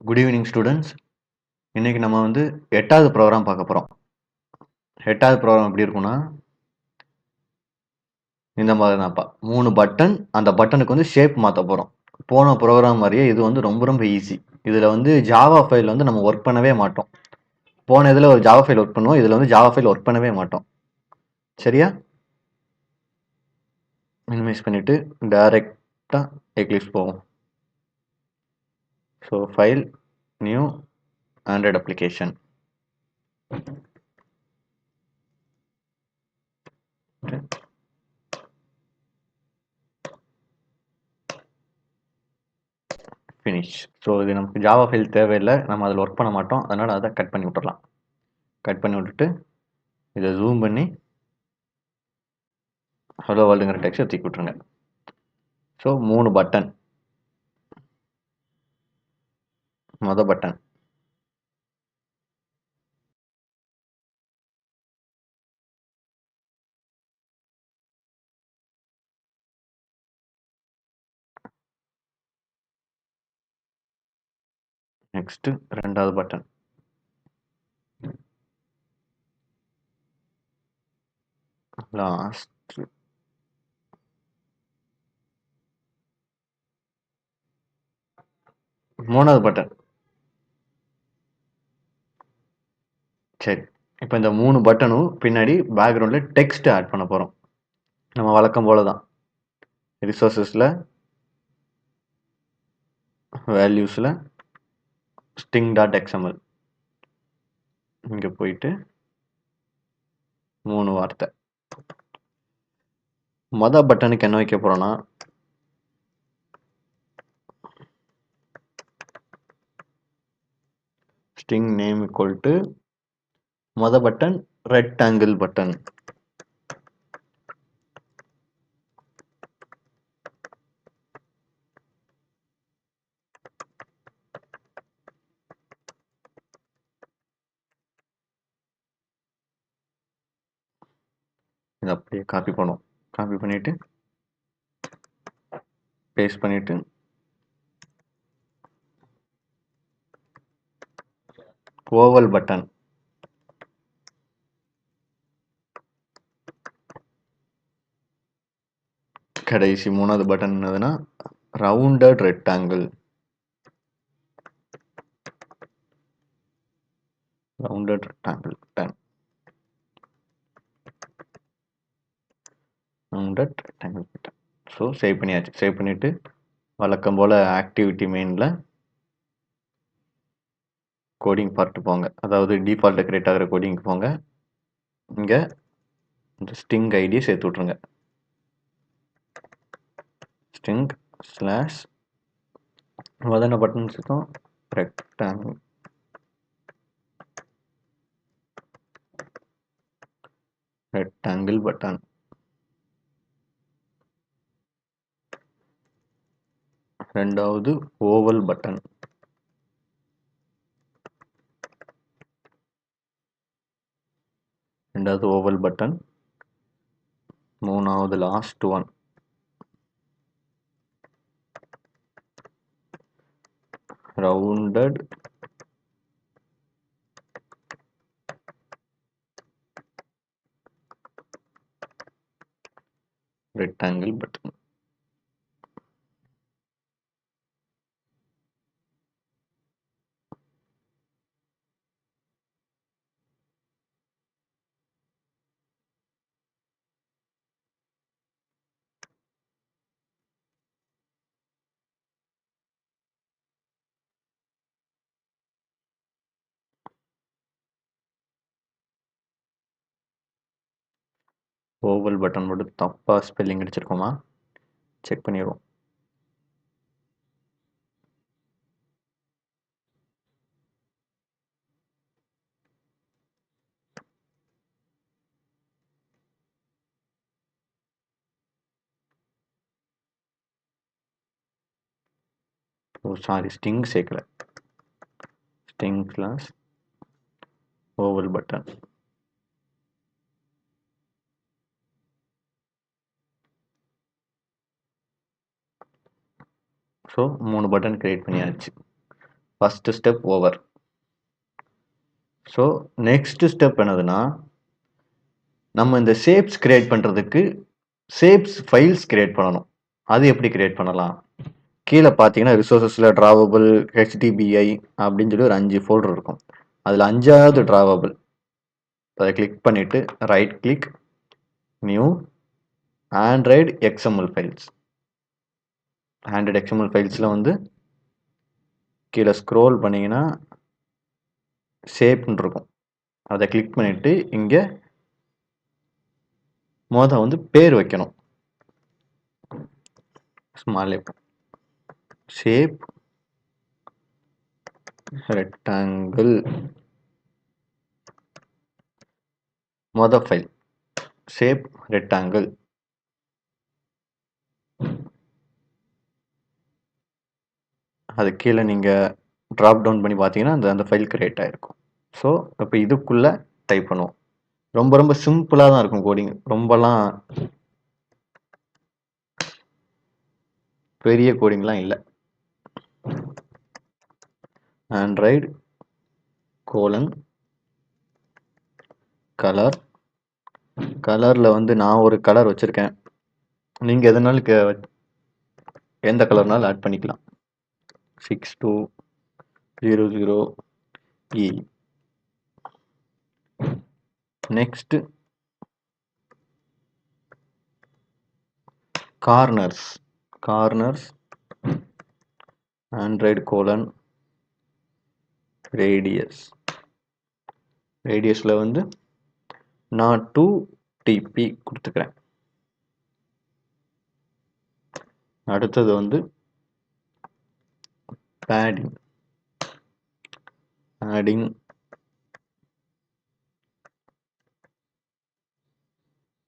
Good evening students. இன்னைக்கு நம்ம வந்து 8வது ப்ரோக்ராம் பார்க்க போகிறோம். 8வது ப்ரோக்ராம் எப்படி இருக்கும்னா, இந்த மாதிரி தான்ப்பா. 3 பட்டன், அந்த பட்டனுக்கு வந்து ஷேப் மாற்ற போகிறோம். போன ப்ரோக்ராம் மாதிரியே இது வந்து ரொம்ப ரொம்ப ஈஸி. இதில் வந்து ஜாவா ஃபைல் வந்து நம்ம ஒர்க் பண்ணவே மாட்டோம். போன இதில் ஒரு ஜாவா ஃபைல் ஒர்க் பண்ணுவோம், இதில் வந்து ஜாவா ஃபைல் ஒர்க் பண்ணவே மாட்டோம். சரியா? மினிமைஸ் பண்ணிவிட்டு டைரெக்டாக எக்லிப்ஸ் போவோம். So file, new, Android application. Finish. So இது நமக்கு ஜாவா ஃபைல் தேவையில்லை, நம்ம அதில் ஒர்க் பண்ண மாட்டோம், அதனால் அதை கட் பண்ணி விட்டுறலாம். கட் பண்ணி விட்டுட்டு இதை ஜூம் பண்ணி ஹலோ வேர்ல்டுங்கிற டெக்ஸ்ட்டை தூக்கி விட்ருங்க. So 3 button. மொதல் பட்டன் நெக்ஸ்ட், 2வது பட்டன், லாஸ்ட், 3வது பட்டன். சரி, இப்போ இந்த 3 பட்டனும் பின்னாடி பேக்ரவுண்டில் டெக்ஸ்ட் ஆட் பண்ண போகிறோம். நம்ம வழக்கம் போல தான் ரிசோர்ஸஸில், வேல்யூஸில் sting.xml இங்கே போயிட்டு 3 வார்த்தை. மொதல் பட்டனுக்கு என்ன வைக்க போகிறோன்னா, ஸ்ட்ரிங் நேம் ஈக்குவல் டு மொதல் பட்டன் ரெக்டாங்கிள் பட்டன். இதை அப்படியே காப்பி பண்ணுவோம். காப்பி பண்ணிவிட்டு பேஸ்ட் பண்ணிவிட்டு ஓவல் பட்டன். கடைசி 3வது பட்டன் என்னதுன்னா rounded rectangle. Rounded rectangle button. Rounded rectangle button. So save பண்ணியாச்சு. சேவ் பண்ணிவிட்டு வழக்கம் போல் ஆக்டிவிட்டி மெயினில் கோடிங் பார்ட்டு போங்க. அதாவது டிஃபால்ட் கிரியேட் ஆகிற கோடிங்க்கு போங்க. இங்கே இந்த ஸ்ட்ரிங் ஐடியை சேர்த்து விட்ருங்க. ஸ்ட்ரிங் ஸ்லாஷ் முதன்ன பட்டன் சேர்த்தோம் ரெக்டாங்கிள். Rectangle button. ரெண்டாவது ஓவல் பட்டன். ரெண்டாவது ஓவல் பட்டன். மூணாவது last one rounded rectangle button. Oval button மட்டும் தப்பாக ஸ்பெல்லிங் அடிச்சிருக்கோமா செக் பண்ணிடுவோம். ஓ சாரி, ஸ்ட்ரிங் சேர்க்கல. String slash oval button. So 3 button create பண்ணியாச்சு. First step over. So next step என்னதுன்னா, நம்ம இந்த ஷேப்ஸ் கிரியேட் பண்ணுறதுக்கு ஷேப்ஸ் ஃபைல்ஸ் கிரியேட் பண்ணணும். அது எப்படி கிரியேட் பண்ணலாம்? கீழே பார்த்தீங்கன்னா ரிசோர்ஸஸில் ட்ராவபிள், ஹெச்டிபிஐ அப்படின்னு சொல்லி ஒரு 5 ஃபோல்டர் இருக்கும். அதில் 5வது ட்ராவபிள், அதை கிளிக் பண்ணிவிட்டு right click, new, Android XML files. Android XML ஃபைல்ஸில் வந்து கீழே ஸ்க்ரோல் பண்ணிங்கன்னா ஷேப்னு இருக்கும். அதை கிளிக் பண்ணிவிட்டு இங்கே வந்து பேர் வைக்கணும். Small shape rectangle file shape rectangle. அது கீழே நீங்கள் ட்ராப் டவுன் பண்ணி பார்த்தீங்கன்னா அந்த ஃபைல் கிரியேட் ஆகிருக்கும். ஸோ இப்போ இதுக்குள்ளே டைப் பண்ணுவோம். ரொம்ப ரொம்ப சிம்பிளாக தான் இருக்கும் கோடிங், ரொம்பலாம் பெரிய கோடிங்லாம் இல்லை. ஆண்ட்ராய்டு கோலன் கலர், கலரில் வந்து நான் ஒரு கலர் வச்சுருக்கேன். நீங்கள் எதனாலும் எந்த கலர்னாலும் ஆட் பண்ணிக்கலாம். 6200E. Next corners, Android colon ரேடியஸில் வந்து நான் 2dp கொடுத்துக்கிறேன். அடுத்தது வந்து பேடிங்,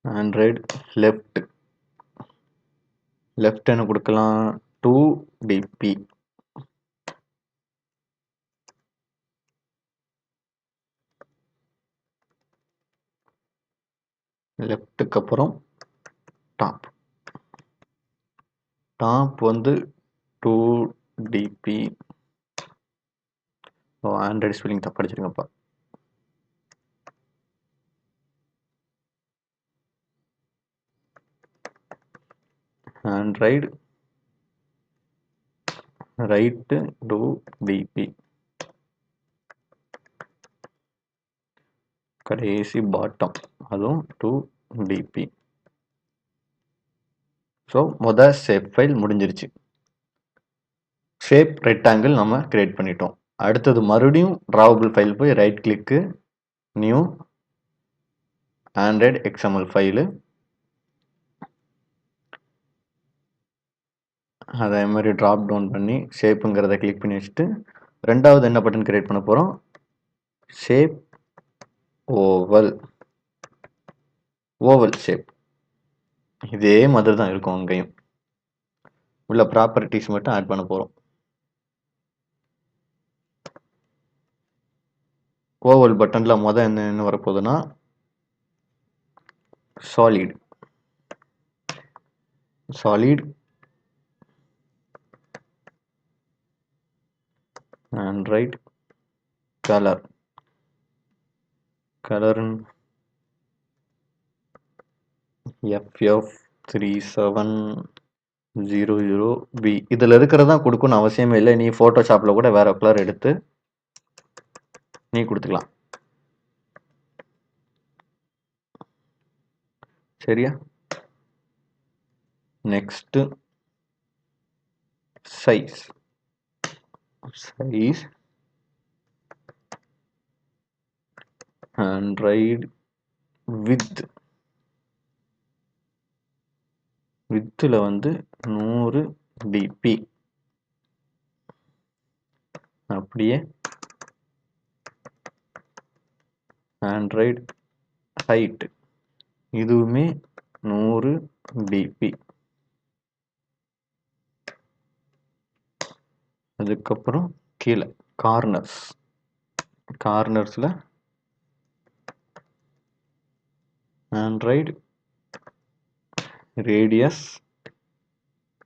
ஆண்ட்ராய்டு லெஃப்ட் என்ன கொடுக்கலாம், 2dp. லெஃப்ட்டுக்கு அப்புறம் டாப் வந்து 2dp. ஆண்ட்ராய்டு ஸ்பெல்லிங் தப்பு அடிச்சிருங்கப்பா. Android right 2dp. கடைசி பாட்டம் அதுவும் 2dp. ஸோ ஷேப் ஃபைல் முடிஞ்சிருச்சு. ஷேப் ரெக்டாங்கிள் நம்ம கிரியேட் பண்ணிட்டோம். அடுத்தது மறுபடியும் டிராவபிள் ஃபைல் போய் ரைட் கிளிக்கு, நியூ, ஆண்ட்ராய்டு எக்ஸ்எம்எல் ஃபைலு. அதே மாதிரி ட்ராப் டவுன் பண்ணி ஷேப்புங்கிறத கிளிக் பண்ணி வச்சுட்டு ரெண்டாவது என்ன பட்டன் கிரியேட் பண்ண போகிறோம், ஷேப் ஓவல் ஷேப். இதே மாதிரி தான் இருக்கும் அங்கேயும். உள்ள ப்ராப்பர்ட்டிஸ் மட்டும் ஆட் பண்ண போகிறோம். ஓவல் பட்டனில் என்ன வரப்போகுதுன்னா சாலிட் ஆண்ட்ராய்டு கலர் FF3700B. இதில் இருக்கிறதான் கொடுக்கணும் அவசியமே இல்லை. நீ ஃபோட்டோஷாப்பில் கூட வேற கலர் எடுத்து நீ கொடுத்துக்கலாம். சரியா? நெக்ஸ்ட் சைஸ் ஆண்ட்ராய்டு வித்தில் வந்து 100dp. அப்படியே ஆண்ட்ராய்டு ஹைட் இதுவுமே 100dp. அதுக்கப்புறம் கீழே கார்னர்ஸில் ஆண்ட்ராய்டு ரேடியஸ்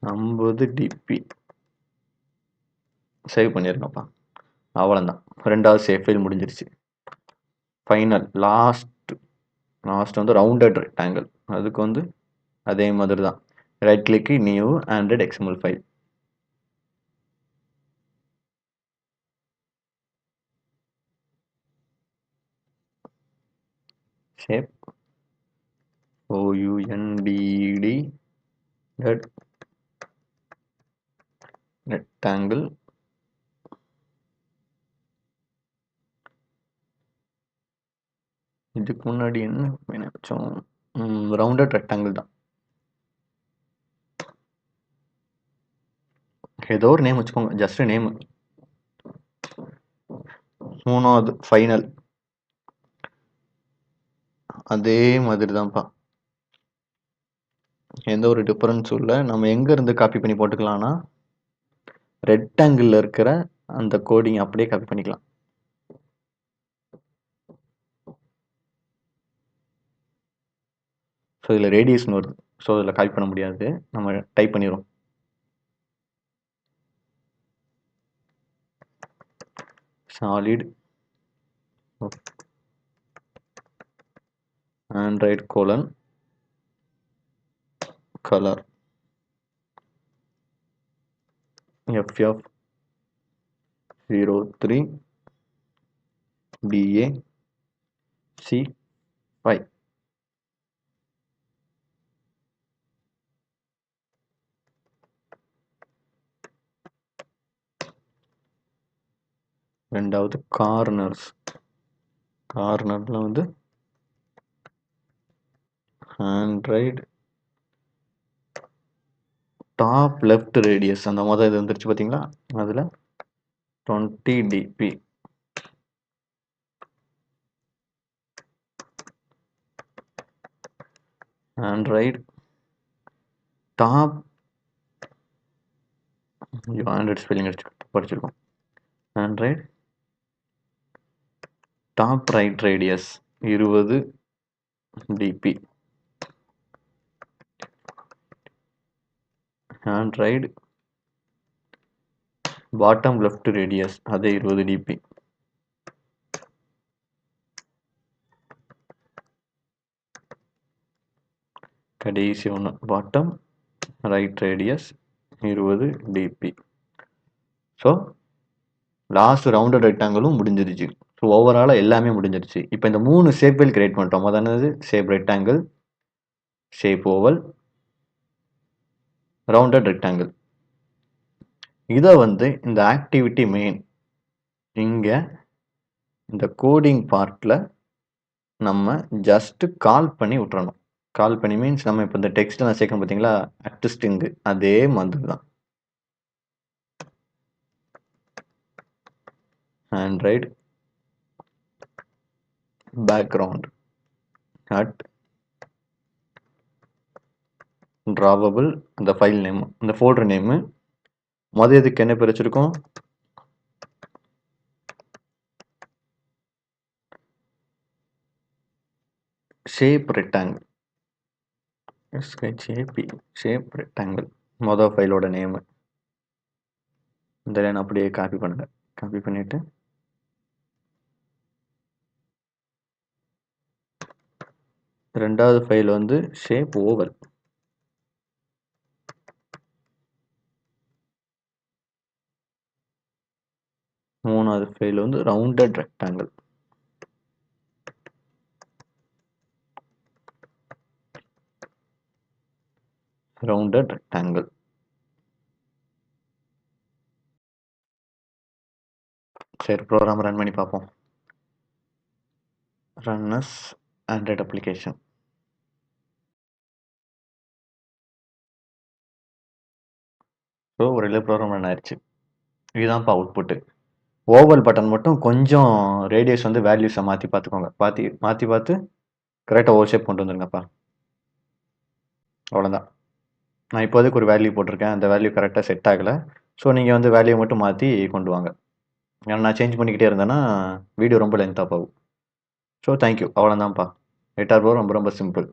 50dp. சேவ் பண்ணிருங்கப்பா. அவ்வளோதான். 2வது ஷேப் ஃபைல் முடிஞ்சிருச்சு. ஃபைனல் லாஸ்ட் வந்து ரவுண்டட் ரெக்டாங்கிள். அதுக்கு வந்து அதே மாதிரி தான். Right click new Android XML file. Shape OUNDED rectangle. இதுக்கு முன்னாடி என்ன நினைச்சோம்? ரவுண்டட் ரெக்டாங்கிள் தான். ஏதோ ஒரு நேம் வச்சுக்கோங்க, ஜஸ்ட் நேம். 3வது ஃபைனல் அதே மாதிரி தான்ப்பா. எந்த ஒரு டிஃபரன்ஸும் இல்லை. நம்ம எங்கேருந்து காப்பி பண்ணி போட்டுக்கலாம்னா, ரெக்டாங்கிளில் இருக்கிற அந்த கோடிங் அப்படியே காப்பி பண்ணிக்கலாம். ஸோ இதில் ரேடியஸ்னு வருது. ஸோ இதில் காப்பி பண்ண முடியாது. நம்ம டைப் பண்ணிடுவோம். Solid Android colour FF03 BAC5. ரெண்டாவது கார்னர்ல வந்து ஆண்ட்ராய்டு டாப் லெஃப்ட் ரேடியஸ் அந்த மாதிரி இது வந்துருச்சு பார்த்தீங்களா, அதில் 20 dp. Android top Android spelling படிச்சிருக்கோம். Android top right radius 20 dp. Android bottom left radius அதே 20 dp. கடைசி ஒன்று bottom right radius 20 dp. So last rounded ரெக்டாங்கிளும் முடிஞ்சிருச்சு. ஸோ ஓவராலாக எல்லாமே முடிஞ்சிருச்சு. இப்போ இந்த 3 ஷேப் ஃபைல் கிரியேட் பண்ணிட்டோம். முதல்ல shape rectangle, shape oval, rounded rectangle. இதை வந்து இந்த ஆக்டிவிட்டி மெயின் இங்கே இந்த கோடிங் பார்ட்டில் நம்ம ஜஸ்ட் கால் பண்ணி விட்டுறணும். கால் பண்ணி மீன்ஸ் நம்ம இப்போ இந்த டெக்ஸ்ட் நான் சேர்க்கணும் பார்த்தீங்களா, அட்ஸ்டிங்கு அதே மாதிரி தான். ஆண்ட்ராய்டு பேக்ரவுண்ட் அட் டிராவபிள் அந்த ஃபைல் நேம், அந்த ஃபோல்டர் நேமு. இதுக்கு என்ன பேர் வச்சிருக்கோம்? Shape rectangle. ஷேப் ரெக்டாங்கிள் ஃபைலோட நேமு. இந்த லைன் அப்படியே காப்பி பண்ணிட்டு ரெண்டாவது ஃபைல் வந்து ஷேப் ஓவல். மூணாவது ஃபைல் வந்து ரவுண்டட் ரெக்டாங்கிள். சரி, ப்ரோக்ராம் ரன் பண்ணி பார்ப்போம். Run as Android application. So ஒரு ப்ரோக்ராம் ரன் ஆயிடுச்சு. இதுதான்ப்பா அவுட்புட்டு. ஓவல் பட்டன் மட்டும் கொஞ்சம் ரேடியஸ் வந்து வேல்யூஸை மாற்றி பார்த்துக்கோங்க. மாற்றி பார்த்து கரெக்டாக ஓவர் ஷேப் கொண்டு வந்துருங்கப்பா. அவ்வளோதான். நான் இப்போதைக்கு ஒரு வேல்யூ போட்டிருக்கேன். அந்த வேல்யூ கரெக்டாக செட் ஆகலை. ஸோ நீங்கள் வந்து வேல்யூ மட்டும் மாற்றி கொண்டு வாங்க. ஏன்னா நான் சேஞ்ச் பண்ணிக்கிட்டே இருந்தேன்னா வீடியோ ரொம்ப லென்த்தாக போகும். So thank you. அவ்வளோதான்ப்பா. வெக்டார் ப்ரோ ரொம்ப ரொம்ப சிம்பிள்.